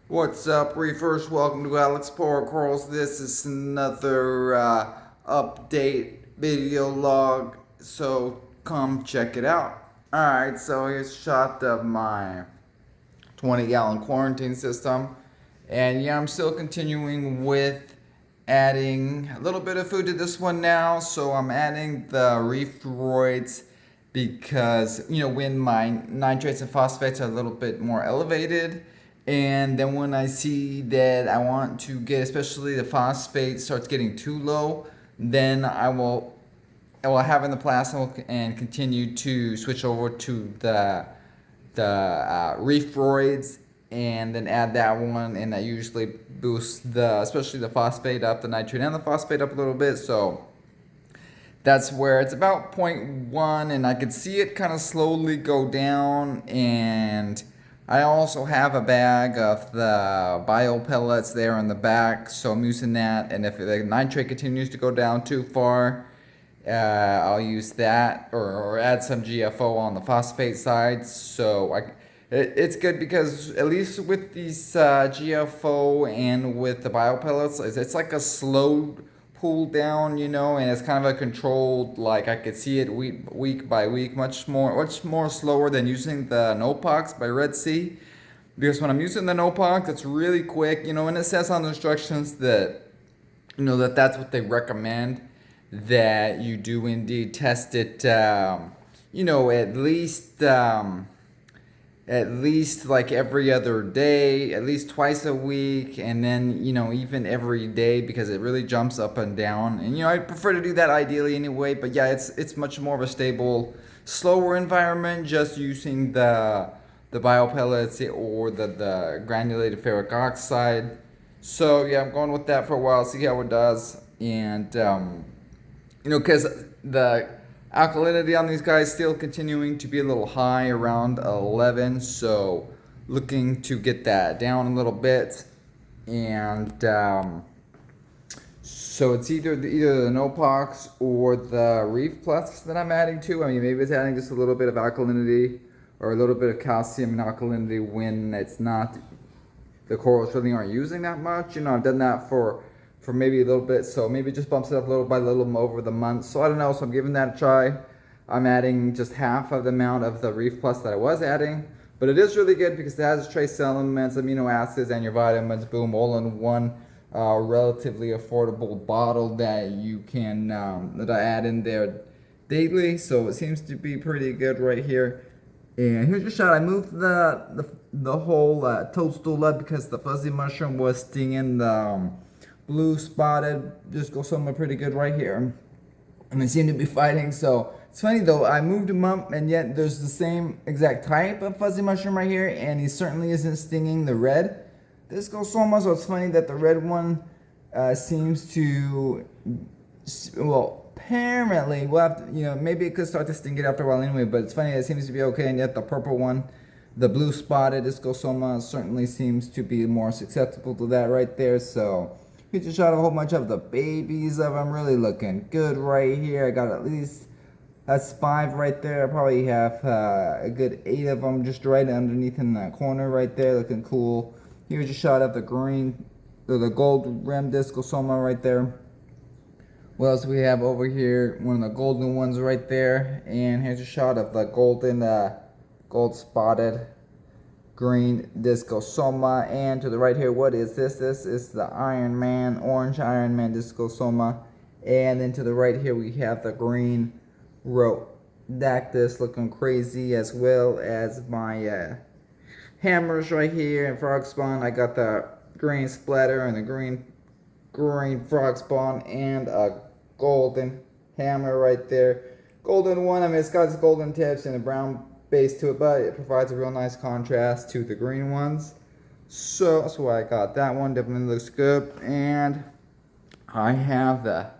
What's up, Reefers? Welcome to Alex Power Corals. This is another update video log, so come check it out. Alright, so here's a shot of my 20-gallon quarantine system. And yeah, I'm still continuing with adding a little bit of food to this one now. So I'm adding the reefroids because, when my nitrates and phosphates are a little bit more elevated, and then when I see that I want to get, especially the phosphate starts getting too low, then I will have in the plasma and continue to switch over to the reefroids, and then add that one, and that usually boosts especially the phosphate up, the nitrate and the phosphate up a little bit. So that's where it's about 0.1, and I could see it kind of slowly go down. And I also have a bag of the bio pellets there in the back, so I'm using that. And if the nitrate continues to go down too far, I'll use that, or add some GFO on the phosphate side. So it's good because at least with these GFO and with the bio pellets, it's like a slow pull down, and it's kind of a controlled, like I could see it week by week, much more slower than using the Nopox by Red Sea. Because when I'm using the Nopox, it's really quick, and it says on the instructions that, that's what they recommend, that you do indeed test it, at least like every other day, at least twice a week, and then, even every day, because it really jumps up and down. And, I prefer to do that ideally anyway, but yeah, it's much more of a stable, slower environment just using the biopellets or the granulated ferric oxide. So yeah, I'm going with that for a while, see how it does. And because the alkalinity on these guys still continuing to be a little high, around 11, so looking to get that down a little bit. And so it's either the Nopox or the Reef Plus that I'm adding to. I mean, maybe it's adding just a little bit of alkalinity or a little bit of calcium and alkalinity when it's not, the corals really aren't using that much. I've done that for maybe a little bit, so maybe it just bumps it up little by little over the month. So I don't know, so I'm giving that a try. I'm adding just half of the amount of the Reef Plus that I was adding, but it is really good because it has trace elements, amino acids, and your vitamins, boom, all in one relatively affordable bottle that you can that I add in there daily. So it seems to be pretty good right here. And here's your shot. I moved the whole toadstool up because the fuzzy mushroom was stinging the blue spotted discosoma pretty good right here, and they seem to be fighting. So it's funny though, I moved him up, and yet there's the same exact type of fuzzy mushroom right here, and he certainly isn't stinging the red discosoma. So it's funny that the red one seems to, well, apparently we'll have to, maybe it could start to sting it after a while anyway, but it's funny, it seems to be okay. And yet the purple one, the blue spotted discosoma, certainly seems to be more susceptible to that right there. So here's a shot of a whole bunch of the babies of them, really looking good right here. I got at least, that's 5 right there. I probably have a good 8 of them just right underneath in that corner right there, looking cool. Here's a shot of the green, the gold rim discosoma right there. What else do we have over here? One of the golden ones right there. And here's a shot of the gold spotted green discosoma. And to the right here, what is this? This is the orange Iron Man discosoma. And then to the right here, we have the green rhodactis looking crazy, as well as my hammers right here and frog spawn. I got the green splatter and the green frog spawn and a golden hammer right there. Golden one, I mean, it's got its golden tips and a brown base to it, but it provides a real nice contrast to the green ones. So that's why I got that one. Definitely looks good. And I have the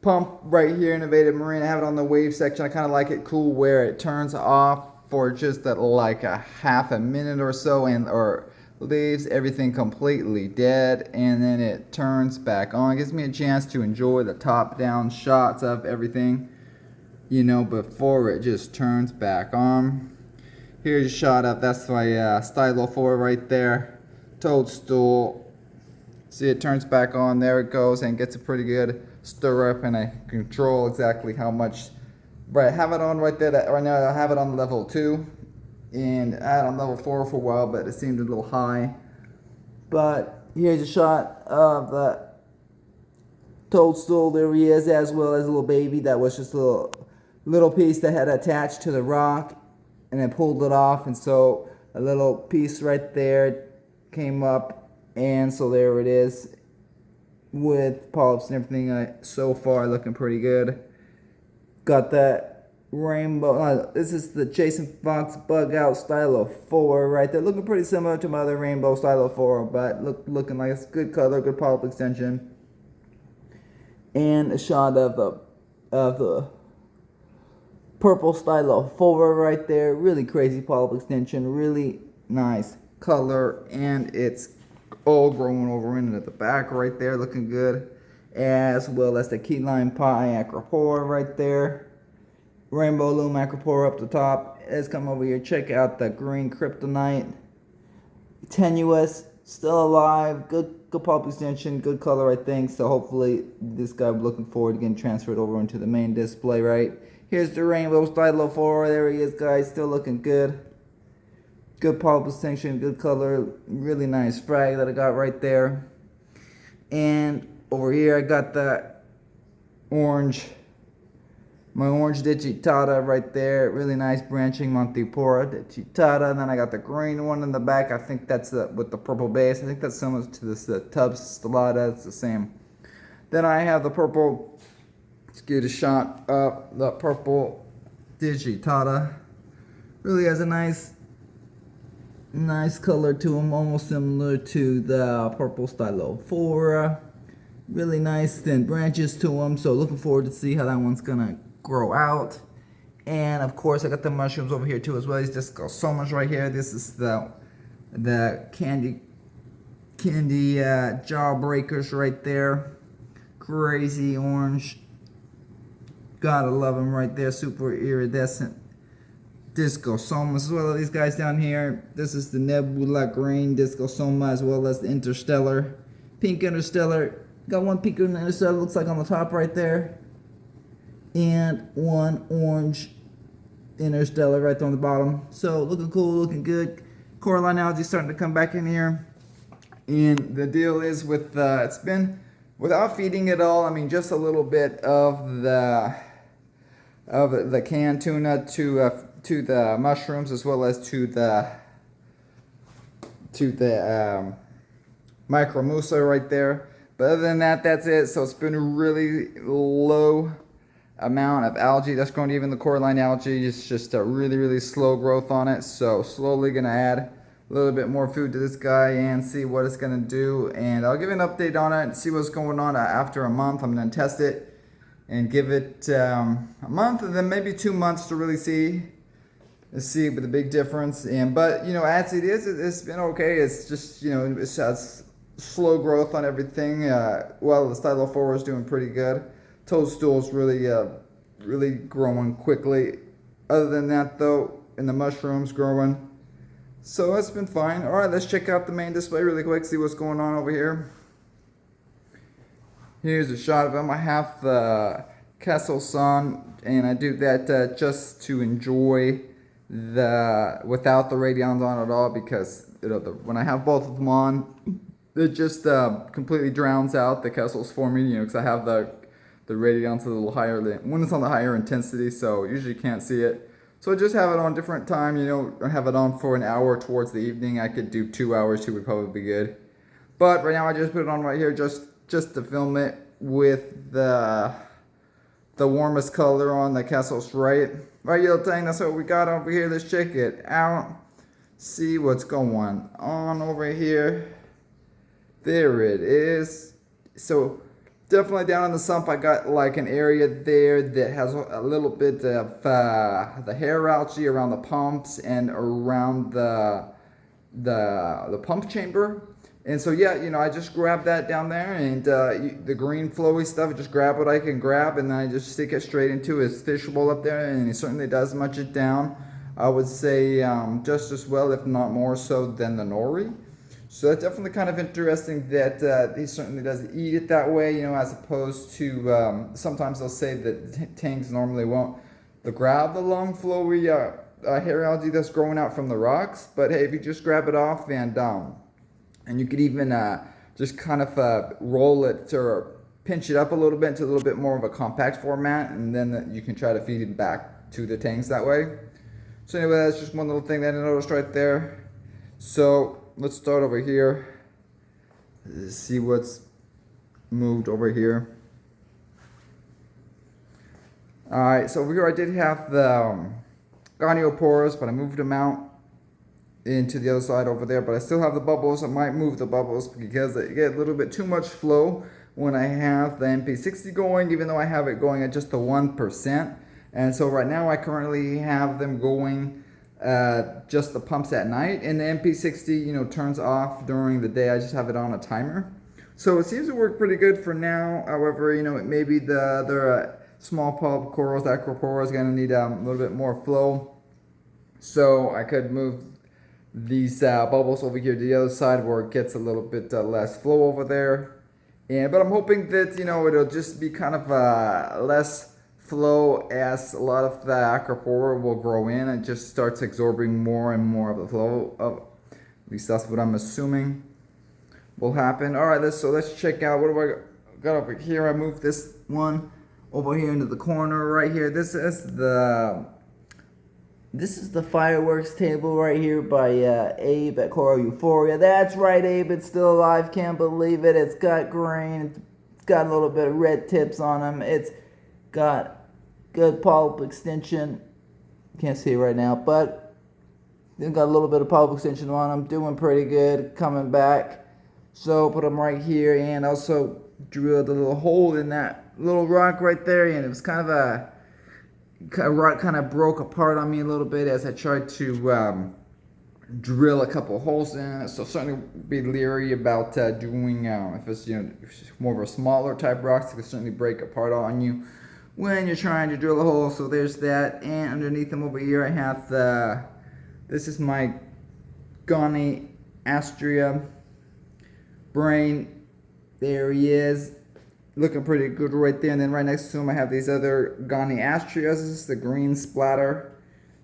pump right here, Innovative Marine. I have it on the wave section. I kind of like it cool where it turns off for just like a half a minute or so, or leaves everything completely dead, and then it turns back on. It gives me a chance to enjoy the top down shots of everything, before it just turns back on. Here's a shot of, that's my stylo 4 right there, toadstool. See, it turns back on, there it goes, and gets a pretty good stir up, and I control exactly how much. Right, I have it on right there. Right now I have it on level 2, and I had it on level 4 for a while, but it seemed a little high. But here's a shot of the toadstool. There he is, as well as a little baby that was just a little piece that had attached to the rock, and then pulled it off, and so a little piece right there came up, and so there it is with polyps and everything. So far looking pretty good. Got that rainbow. This is the Chasing Fox Bug Out Stylophora right there. Looking pretty similar to my other rainbow Stylophora, but looking like it's good color, good polyp extension. And a shot of the purple Stylophora right there. Really crazy polyp extension. Really nice color, and it's all growing over into the back right there, looking good. As well as the key lime pie acropora right there. Rainbow loom acropora up the top. Let's come over here, check out the green kryptonite. Tenuous, still alive, good pulp extension, good color, I think. So hopefully this guy, I'm looking forward to getting transferred over into the main display, right? Here's the rainbow Stylophora. There he is, guys, still looking good. Good pulp extension, good color, really nice frag that I got right there. And over here I got the orange, my orange digitata right there. Really nice branching Montipora digitata. And then I got the green one in the back. I think that's with the purple base. I think that's similar to this Tubbs stellata. It's the same. Then I have the purple, let's get a shot of the purple digitata. Really has a nice color to them, almost similar to the purple Stylophora. Really nice thin branches to them, so looking forward to see how that one's gonna grow out. And of course I got the mushrooms over here too as well. These Discosomas right here. This is the candy jawbreakers right there. Crazy orange, gotta love them right there. Super iridescent Discosomas, as well as these guys down here. This is the Nebula Green Discosoma, as well as the Interstellar Pink Interstellar. Got one pink Interstellar, looks like on the top right there, and one orange Interstellar right there on the bottom. So looking cool, looking good. Coraline algae starting to come back in here. And the deal is with it's been without feeding it all. I mean, just a little bit of the canned tuna to the mushrooms, as well as to the micromusa right there. But other than that, that's it. So it's been a really low amount of algae that's growing. Even the Coraline algae is just a really slow growth on it. So slowly gonna add a little bit more food to this guy and see what it's gonna do. And I'll give you an update on it and see what's going on after a month. I'm gonna test it and give it a month, and then maybe 2 months to really see the big difference. But you know, as it is, it's been okay. It's just, you know, it has slow growth on everything. Well, the Stylophora is doing pretty good. Toadstool's really growing quickly. Other than that, though, and the mushrooms growing. So it's been fine. All right, let's check out the main display really quick. See what's going on over here. Here's a shot of them. I have the Castle Sun, and I do that just to enjoy without the radions on at all, because you know, when I have both of them on, it just completely drowns out the Kessels for me, you know, because I have the radions a little higher when it's on the higher intensity, so usually you can't see it. So I just have it on different time, you know. I have it on for an hour towards the evening. I could do 2 hours too, would probably be good. But right now I just put it on right here just to film it with the warmest color on the Kessels right yellow thing. That's what we got over here. Let's check it out. See what's going on over here. There it is. So definitely down in the sump, I got like an area there that has a little bit of the hair algae around the pumps and around the pump chamber. And so yeah, you know, I just grab that down there, and the green flowy stuff, just grab what I can grab, and then I just stick it straight into his fish bowl up there, and he certainly does munch it down. I would say just as well, if not more so, than the nori. So that's definitely kind of interesting that he certainly does eat it that way, you know, as opposed to sometimes they'll say that tanks normally won't grab the long flowy hair algae that's growing out from the rocks. But hey, if you just grab it off and you could even just kind of roll it or pinch it up a little bit into a little bit more of a compact format, and then you can try to feed it back to the tanks that way. So anyway, that's just one little thing that I noticed right there. So let's start over here. See what's moved over here. Alright, so over here I did have the gonioporous, but I moved them out into the other side over there. But I still have the bubbles. I might move the bubbles because they get a little bit too much flow when I have the MP60 going, even though I have it going at just the 1%. And so right now I currently have them going just the pumps at night, and the MP60, you know, turns off during the day. I just have it on a timer. So it seems to work pretty good for now. However, you know, it may be the other small pulp corals, the acropora, is going to need a little bit more flow. So I could move these bubbles over here to the other side where it gets a little bit less flow over there. But I'm hoping that, you know, it'll just be kind of less flow as a lot of the acropora will grow in and just starts absorbing more and more of the flow. At least that's what I'm assuming will happen. All right, so let's check out what do I got over here. I moved this one over here into the corner right here. This is the fireworks table right here by Abe at Coral Euphoria. That's right, Abe. It's still alive. Can't believe it. It's got grain. It's got a little bit of red tips on them. It's got good polyp extension. Can't see it right now, but they've got a little bit of polyp extension on them. Doing pretty good. Coming back. So put them right here, and also drilled a little hole in that little rock right there, and it was kind of a rock kind of broke apart on me a little bit as I tried to drill a couple holes in it. So certainly be leery about doing if it's, you know, if it's more of a smaller type rocks, it can certainly break apart on you when you're trying to drill a hole. So there's that, and underneath them over here I have this is my Goniastria brain. There he is, looking pretty good right there. And then right next to him I have these other Goniastrias. This is the green splatter.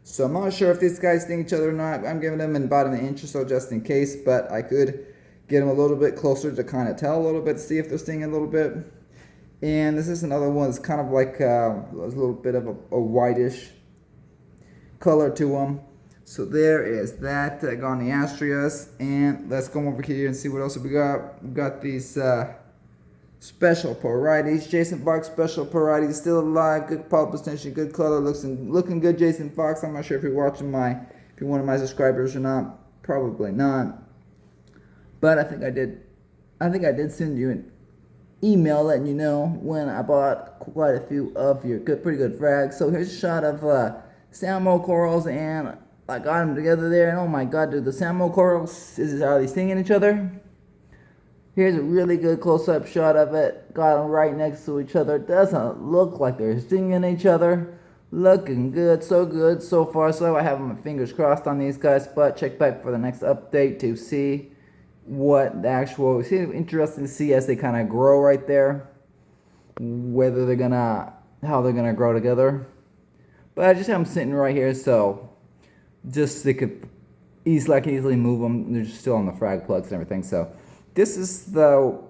So I'm not sure if these guys sting each other or not. I'm giving them about an inch or so just in case, but I could get them a little bit closer to kind of tell a little bit, see if they're stinging a little bit. And this is another one that's kind of like a little bit of a whitish color to them. So there is that Goniastrias. And let's go over here and see what else we got. We've got these special parietes. Jason Fox special parietes, still alive, good pulp extension, good color, looking good. Jason Fox. I'm not sure if you're watching if you're one of my subscribers or not. Probably not. But I think I did send you an email letting you know when I bought quite a few of your pretty good frags. So here's a shot of Samo corals, and I got them together there, and oh my god, dude, the Samo corals, are they stinging each other? Here's a really good close-up shot of it. Got them right next to each other. Doesn't look like they're stinging each other. Looking good so far. So I have my fingers crossed on these guys, but check back for the next update to see what the actual. It's interesting to see as they kind of grow right there, whether how they're gonna grow together. But I just have them sitting right here, so just they could I can easily move them. They're just still on the frag plugs and everything. So this is the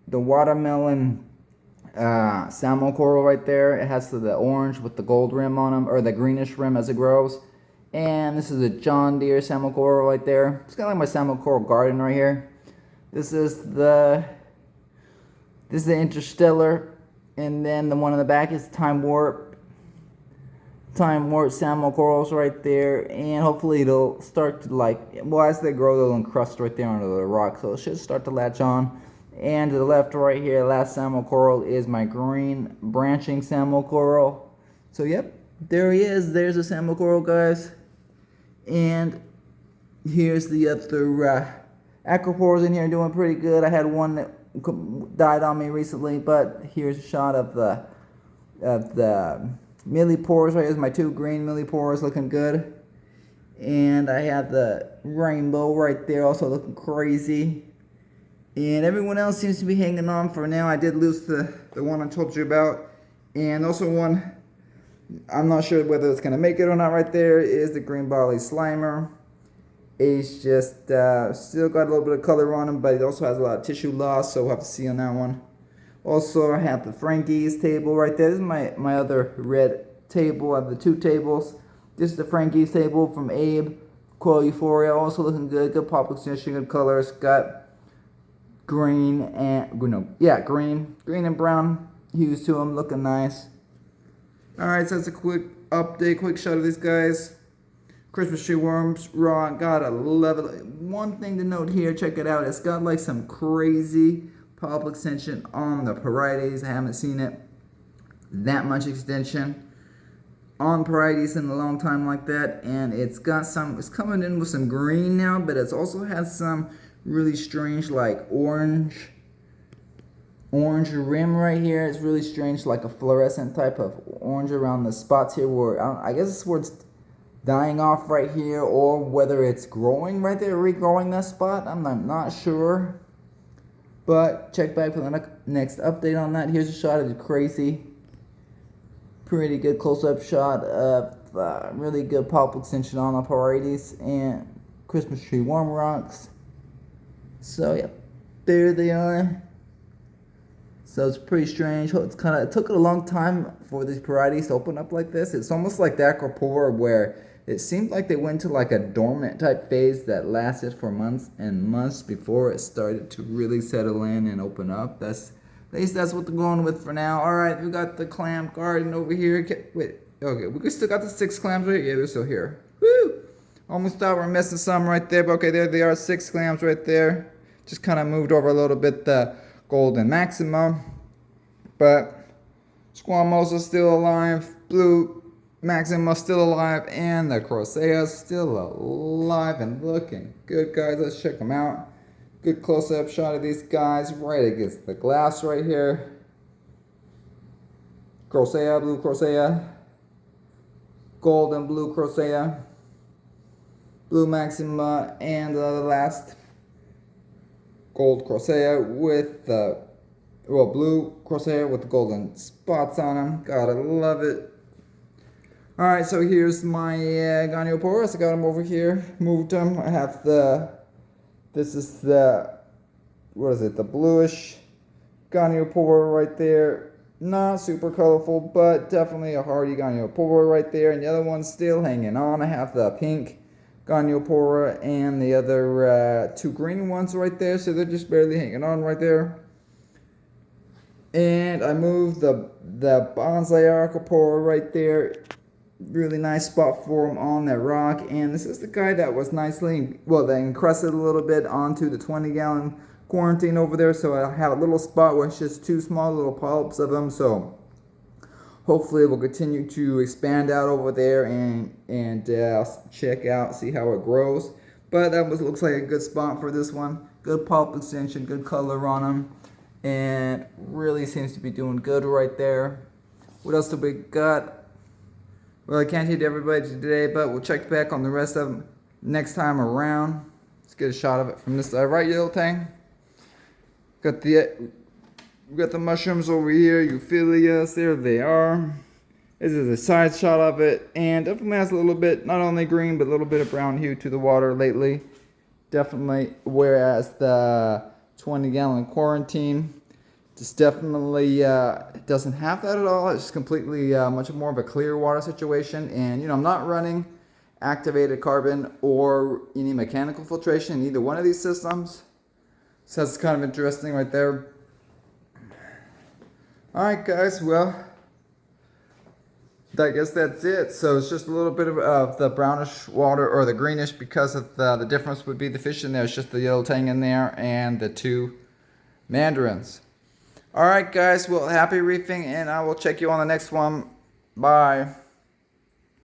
watermelon salmon coral right there. It has the orange with the gold rim on them, or the greenish rim as it grows. And this is a John Deere salmon coral right there. It's kind of like my salmon coral garden right here. This is the interstellar, and then the one in the back is time warp salmon corals right there. And hopefully it'll start to as they grow, they'll encrust right there under the rock, so it should start to latch on. And to the left right here, last salmon coral is my green branching salmon coral. So yep, there he is. There's a salmon coral, guys. And here's the other acropores in here doing pretty good. I had one that died on me recently, but here's a shot of the millipores right here. My two green millipores looking good. And I have the rainbow right there also looking crazy. And everyone else seems to be hanging on for now. I did lose the one I told you about. And also one, I'm not sure whether it's going to make it or not right there, is the green barley slimer. It's just still got a little bit of color on him, but it also has a lot of tissue loss, so we'll have to see on that one. Also, I have the Frankie's table right there. This is my other red table. I have the two tables. This is the Frankie's table from Abe. Coil Euphoria, also looking good. Good pop extension, good colors. Got green and green and brown hues to them, looking nice. All right, so that's a quick update, quick shot of these guys. Christmas tree worms raw, gotta love it. One thing to note here, check it out. It's got like some crazy pulp extension on the parietes. I haven't seen it that much extension on parietes in a long time like that. And it's got some, it's coming in with some green now, but it's also has some really strange like orange rim right here. It's really strange, like a fluorescent type of orange around the spots here where I guess it's where it's dying off right here, or whether it's growing right there, regrowing that spot. I'm not sure. But check back for the next update on that. Here's a shot of the crazy. Pretty good close-up shot of really good pulp extension on the parietes and Christmas tree worm rocks. So yeah, there they are. So it's pretty strange. It took a long time for these parietes to open up like this. It's almost like the acropora, where it seemed like they went to like a dormant type phase that lasted for months and months before it started to really settle in and open up. At least that's what they're going with for now. All right, we got the clam garden over here. Wait, okay, we still got the 6 clams right here. Yeah, they're still here. Woo! Almost thought we're missing some right there, but okay, there they are, 6 clams right there. Just kind of moved over a little bit the golden maxima, but squamosa still alive, blue maxima still alive, and the crocea still alive and looking good, guys. Let's check them out. Good close-up shot of these guys right against the glass right here. Crocea, blue crocea, golden blue crocea, blue maxima, and the last gold crocea with the blue crocea with the golden spots on them. Gotta love it. All right, so here's my Goniopora. I got them over here, moved them. I have this is the bluish Goniopora right there. Not super colorful, but definitely a hardy Goniopora right there. And the other one's still hanging on. I have the pink Goniopora and the other 2 green ones right there, so they're just barely hanging on right there. And I moved the bonsai Archipora right there. Really nice spot for him on that rock. And this is the guy that was nicely, they encrusted a little bit onto the 20-gallon quarantine over there, so I have a little spot where it's just 2 small little polyps of them. So hopefully it will continue to expand out over there and check out, see how it grows. But looks like a good spot for this one. Good pulp extension, good color on them, and really seems to be doing good right there. What else do we got? Well, I can't hit everybody today, but we'll check back on the rest of them next time around. Let's get a shot of it from this side. Right, yellow tang? We got the mushrooms over here, Euphyllias, there they are. This is a side shot of it, and definitely has a little bit, not only green, but a little bit of brown hue to the water lately. Definitely, whereas the 20-gallon quarantine just definitely doesn't have that at all. It's completely much more of a clear water situation, and I'm not running activated carbon or any mechanical filtration in either one of these systems. So that's kind of interesting right there. Alright guys, well, I guess that's it. So it's just a little bit of the brownish water, or the greenish, because of the difference would be the fish in there. It's just the yellow tang in there and the 2 mandarins. Alright guys, well, happy reefing, and I will check you on the next one. Bye.